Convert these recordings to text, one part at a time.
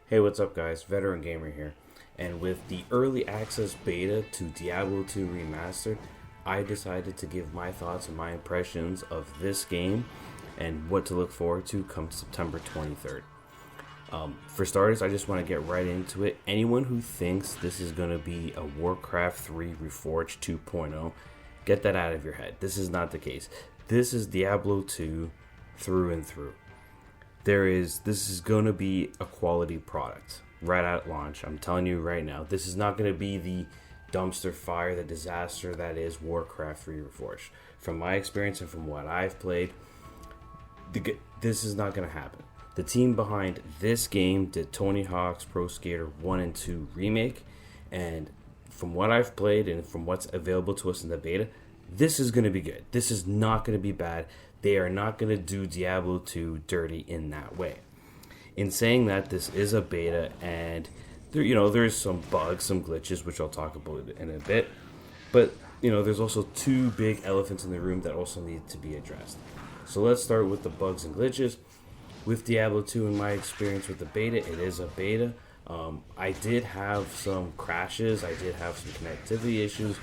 Hey, what's up, guys? Veteran Gamer here. And with the early access beta to Diablo 2 Remastered, I decided to give my thoughts and my impressions of this game and what to look forward to come September 23rd. For starters, I just want to get right into it. Anyone who thinks this is going to be a Warcraft 3 Reforged 2.0, get that out of your head. This is not the case. This is Diablo 2 through and through. This is going to be a quality product right at launch. I'm telling you right now, this is not going to be the dumpster fire, the disaster that is Warcraft 3 Reforged. From my experience and from what I've played, this is not going to happen. The team behind this game did Tony Hawk's Pro Skater 1 and 2 remake, and from what I've played and from what's available to us in the beta, this is going to be good. This is not going to be bad. They are not going to do Diablo 2 dirty in that way. In saying that, this is a beta, and there's some bugs, some glitches, which I'll talk about in a bit. But there's also two big elephants in the room that also need to be addressed. So let's start with the bugs and glitches. With Diablo 2, in my experience with the beta, it is a beta. I did have some crashes. I did have some connectivity issues.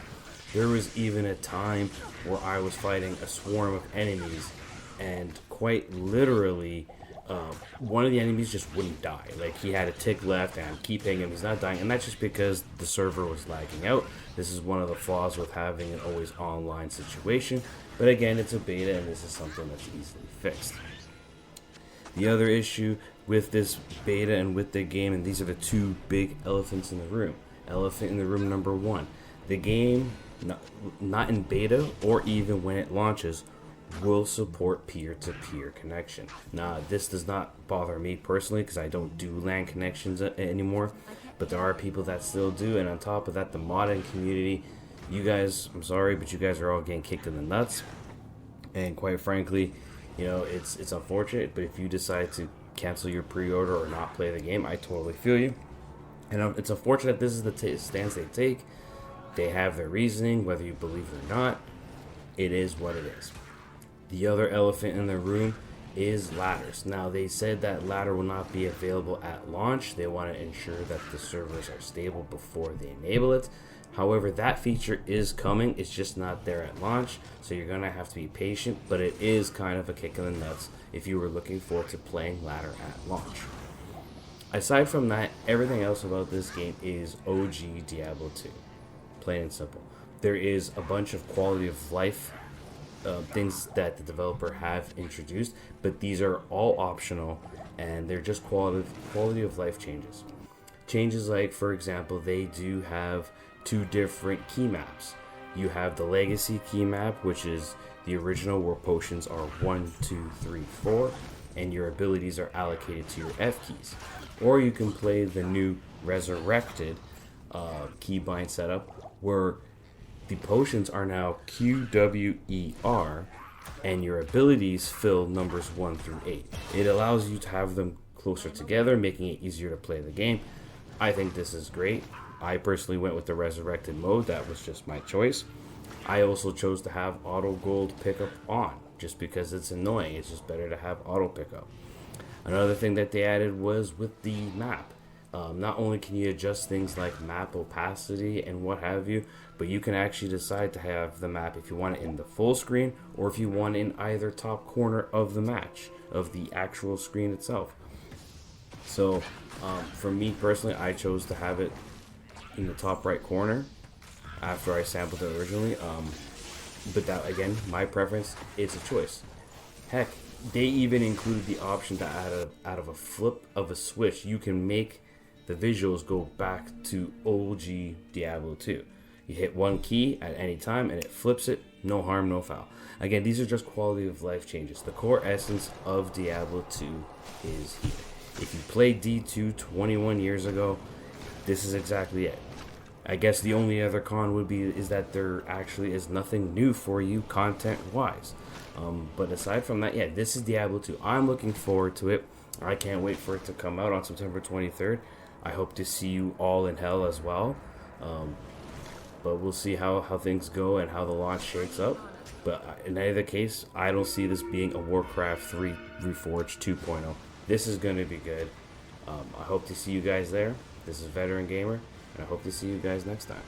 There was even a time where I was fighting a swarm of enemies, and quite literally, one of the enemies just wouldn't die. Like, he had a tick left, and I'm keeping him, he's not dying, and that's just because the server was lagging out. This is one of the flaws with having an always online situation, but again, it's a beta, and this is something that's easily fixed. The other issue with this beta and with the game, and these are the two big elephants in the room. Elephant in the room number one. The game, not in beta or even when it launches, will support peer-to-peer connection. Now, this does not bother me personally because I don't do LAN connections anymore, but there are people that still do, and on top of that, the modding community, you guys, I'm sorry, but you guys are all getting kicked in the nuts, and quite frankly, it's unfortunate, but if you decide to cancel your pre-order or not play the game, I totally feel you, and it's unfortunate this is the stance they take. They have their reasoning, whether you believe it or not. It is what it is. The other elephant in the room is ladders. Now, they said that ladder will not be available at launch. They want to ensure that the servers are stable before they enable it. However, that feature is coming. It's just not there at launch, so you're going to have to be patient, but it is kind of a kick in the nuts if you were looking forward to playing ladder at launch. Aside from that, everything else about this game is OG Diablo 2. Plain and simple. There is a bunch of quality of life things that the developer have introduced, but these are all optional, and they're just quality of life changes. Changes like, for example, they do have two different key maps. You have the legacy key map, which is the original, where potions are 1, 2, 3, 4, and your abilities are allocated to your F keys. Or you can play the new Resurrected keybind setup, where the potions are now QWER, and your abilities fill numbers 1 through 8. It allows you to have them closer together, making it easier to play the game. I think this is great. I personally went with the Resurrected mode. That was just my choice. I also chose to have auto gold pickup on, just because it's annoying. It's just better to have auto pickup. Another thing that they added was with the map. Not only can you adjust things like map opacity and what have you, but you can actually decide to have the map if you want it in the full screen or if you want it in either top corner of the match, of the actual screen itself. So for me personally, I chose to have it in the top right corner after I sampled it originally. But that, again, my preference, it's a choice. Heck, they even included the option to out of a flip of a switch, you can make the visuals go back to OG Diablo 2. You hit one key at any time and it flips it, no harm, no foul. Again, these are just quality of life changes. The core essence of Diablo 2 is here. If you played D2 21 years ago, this is exactly it. I guess the only other con would be is that there actually is nothing new for you content-wise. But aside from that, yeah, this is Diablo 2. I'm looking forward to it. I can't wait for it to come out on September 23rd. I hope to see you all in hell as well. But we'll see how things go and how the launch shakes up. But in either case, I don't see this being a Warcraft 3 Reforged 2.0. This is going to be good. I hope to see you guys there. This is Veteran Gamer, and I hope to see you guys next time.